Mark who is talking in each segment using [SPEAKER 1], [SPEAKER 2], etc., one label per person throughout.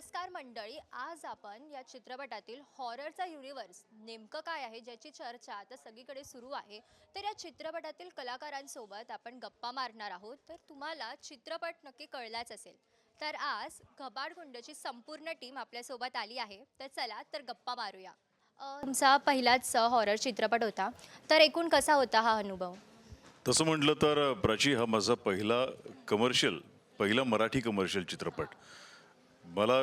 [SPEAKER 1] नमस्कार मंडळी, आज आपण या चित्रपटातील हॉररचा युनिवर्स नेमकं काय आहे ज्याची चर्चा आता सगळीकडे सुरू आहे. तर या चित्रपटातील कलाकारांसोबत आपण गप्पा मारणार आहोत. तर तुम्हाला चित्रपट नक्की कळलाच असेल. तर आज घबाडकुंडची संपूर्ण टीम आपल्यासोबत आली आहे. तर चला तर गप्पा मारूया. तुमचा पहिलाच हॉरर चित्रपट होता, तर एकूण कसा होता हा अनुभव?
[SPEAKER 2] तसं म्हटलं तर प्राची हा माझा पहिला मराठी कमर्शियल चित्रपट. मला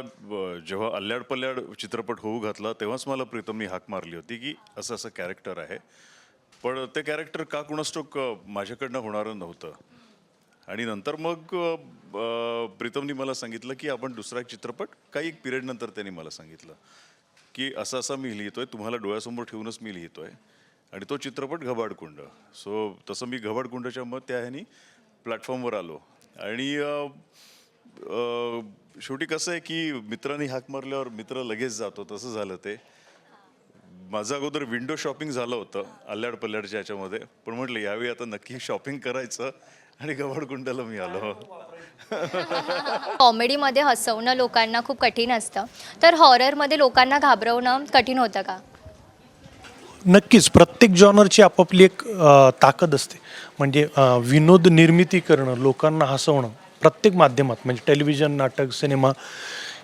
[SPEAKER 2] जेव्हा अल्ल्याड पल्ल्याड चित्रपट होऊ घातला तेव्हाच मला प्रीतमनी हाक मारली होती की असं असं कॅरेक्टर आहे, पण ते कॅरेक्टर का कुणास ठाऊक माझ्याकडनं होणारं नव्हतं. आणि नंतर मग प्रीतमनी मला सांगितलं की आपण दुसरा एक चित्रपट काही एक पिरियड नंतर त्यांनी मला सांगितलं की असं असं मी लिहितोय, तुम्हाला डोळ्यासमोर ठेवूनच मी लिहितोय, आणि तो चित्रपट घबाडकुंड. सो तसं मी घबाडकुंडच्या मग त्या ह्यानी प्लॅटफॉर्मवर आलो. आणि शेवटी कसं आहे की मित्रांनी हाक मारल्यावर मित्र लगेच जातो, तसं झालं ते. माझं अगोदर विंडो शॉपिंग झालं होतं अल्ल्याड पल्ल्याडच्या ह्याच्यामध्ये, पण म्हटलं यावेळी आता नक्की शॉपिंग करायचं, आणि घबाडकुंडाला मी आलो.
[SPEAKER 1] कॉमेडीमध्ये हसवणं लोकांना खूप कठीण असतं, तर हॉररमध्ये लोकांना घाबरवणं कठीण होतं का?
[SPEAKER 3] नक्कीच प्रत्येक जॉनरची आपापली एक ताकद असते. म्हणजे विनोद निर्मिती करणं, लोकांना हसवणं प्रत्येक माध्यमात, म्हणजे टेलिव्हिजन, नाटक, सिनेमा,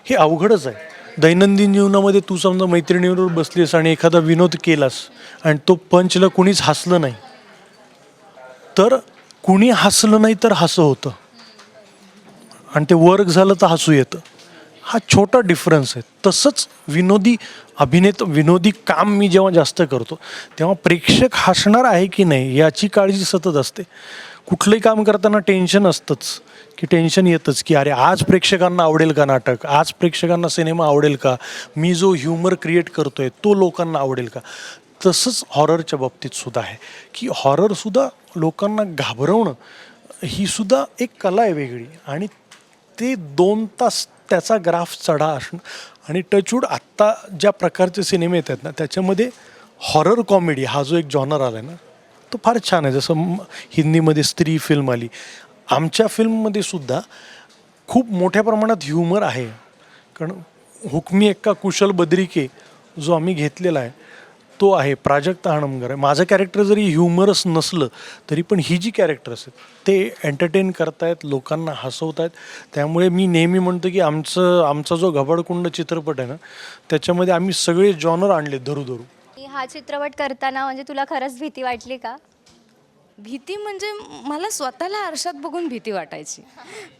[SPEAKER 3] हे अवघडच आहे. दैनंदिन जीवनामध्ये तू समजा मैत्रिणीबरोबर बसलीस आणि एखादा विनोद केलास आणि तो पंचला कुणीच हसलं नाही, तर कुणी हसलं नाही तर हसं होतं, आणि ते वर्क झालं तर हसू येतं. हा छोटा डिफरन्स आहे. तसंच विनोदी काम मी जेव्हा जास्त करतो तेव्हा प्रेक्षक हसणार आहे की नाही याची काळजी सतत असते. कुठलंही काम करताना टेन्शन असतंच, की टेन्शन येतंच की अरे आज प्रेक्षकांना आवडेल का नाटक, आज प्रेक्षकांना सिनेमा आवडेल का, मी जो ह्युमर क्रिएट करतो आहे तो लोकांना आवडेल का. तसंच हॉररच्या बाबतीत सुद्धा आहे की हॉररसुद्धा लोकांना घाबरवणं ही सुद्धा एक कला आहे वेगळी, आणि ते 2 तास त्याचा ग्राफ चढा असणं. आणि टचवूड आत्ता ज्या प्रकारचे सिनेमे येतात ना त्याच्यामध्ये हॉरर कॉमेडी हा जो एक जॉनर आला आहे ना तो फार छान आहे. जसं हिंदीमध्ये स्त्री फिल्म आली, आमच्या फिल्ममध्ये सुद्धा खूप मोठ्या प्रमाणात ह्युमर आहे. कारण हुकमी एक्का कुशल बद्रिके जो आम्ही घेतलेला आहे तो आहे, प्राजक्ता हणमकर आहे. माझं कॅरेक्टर जरी ह्युमरस नसलं तरी पण ही जी कॅरेक्टर्स आहेत ते एंटरटेन करतायत, लोकांना हसवत आहेत. त्यामुळे मी नेहमी म्हणतो की आमचा जो घबाडकुंड चित्रपट आहे ना त्याच्यामध्ये आम्ही सगळे जॉनर आणले धरू.
[SPEAKER 1] हा चित्रपट करताना म्हणजे तुला खरंच भीती वाटली का?
[SPEAKER 4] भीती म्हणजे मला स्वतःला आरशात बघून भीती वाटायची.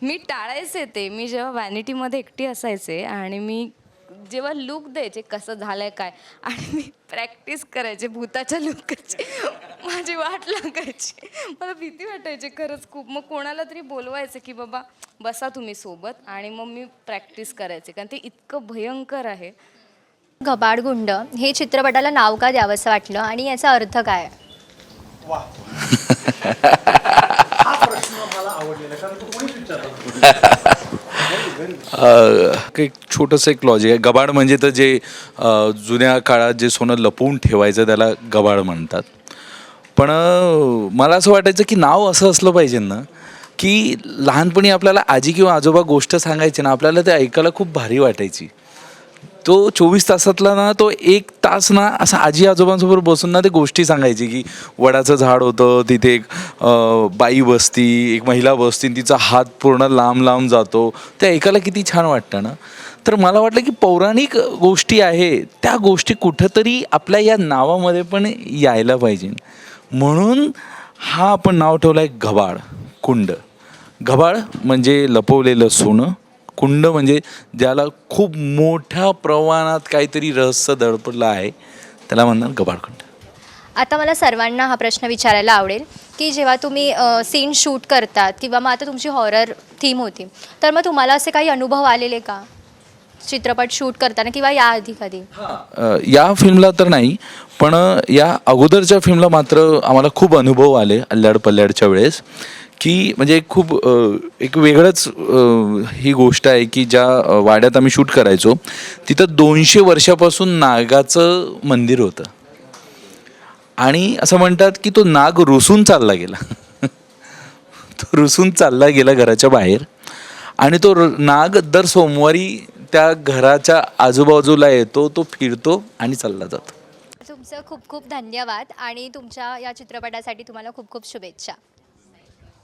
[SPEAKER 4] मी टाळायचे ते. मी जेव्हा व्हॅनिटीमध्ये एकटी असायचे आणि मी जेव्हा लूक द्यायचे कसं झालंय काय, आणि मी प्रॅक्टिस करायचे भूताच्या लुकची, माझी वाट लागायची, मला भीती वाटायची खरंच खूप. मग कोणाला तरी बोलवायचं की बाबा बसा तुम्ही सोबत, आणि मग मी प्रॅक्टिस करायचे, कारण ते इतकं भयंकर आहे.
[SPEAKER 1] घबाडकुंड हे चित्रपटाला नाव का द्यावंसं वाटलं आणि याचा अर्थ काय?
[SPEAKER 5] एक छोटंसं एक लॉजिक आहे. गबाड म्हणजे तर जे जुन्या काळात जे सोनं लपवून ठेवायचं त्याला गबाड म्हणतात. पण मला असं वाटायचं की नाव असं असलं पाहिजे ना की लहानपणी आपल्याला आजी किंवा आजोबा गोष्ट सांगायची ना, आपल्याला ते ऐकायला खूप भारी वाटायची. तो 24 तासातला ना तो 1 तास ना असं आजी आजोबांसोबत बसून ना ते गोष्टी सांगायची की वडाचं झाड होतं, तिथे एक बाई बसती, एक महिला बसती, तिचा हात पूर्ण लांब लांब जातो. ते ऐकायला किती छान वाटतं ना. तर मला वाटलं की पौराणिक गोष्टी आहे त्या गोष्टी कुठंतरी आपल्या या नावामध्ये पण यायला पाहिजे, म्हणून हा आपण नाव ठेवलं आहे घबाड कुंड. घबाड म्हणजे लपवलेलं सोनं, कुंड म्हणजे ज्याला खूप मोठ्या प्रमाणात काहीतरी रहस्य दडपलं आहे त्याला म्हणणार घबाडकुंड.
[SPEAKER 1] आता मला सर्वांना हा प्रश्न विचारायला आवडेल की जेव्हा तुम्ही सीन शूट करतात किंवा मग आता तुमची हॉरर थीम होती, तर मग तुम्हाला असे काही अनुभव आलेले का चित्रपट शूट करताना किंवा याआधी कधी?
[SPEAKER 5] या फिल्मला तर नाही, पण या अगोदरच्या फिल्मला मात्र आम्हाला खूप अनुभव आले अल्ल्याड पल्ल्याडच्या वेळेस. की म्हणजे खूप एक वेगळंच ही गोष्ट आहे की ज्या वाड्यात आम्ही शूट करायचो तिथं 200 वर्षापासून नागाचं मंदिर होतं, आणि असं म्हणतात की तो नाग रुसून चालला गेला. तो रुसून चालला गेला घराच्या बाहेर, आणि तो नाग दर सोमवारी त्या घराच्या आजूबाजूला येतो, तो फिरतो आणि चालला जातो.
[SPEAKER 1] तुमचं खूप खूप धन्यवाद आणि तुमच्या या चित्रपटासाठी तुम्हाला खूप खूप शुभेच्छा.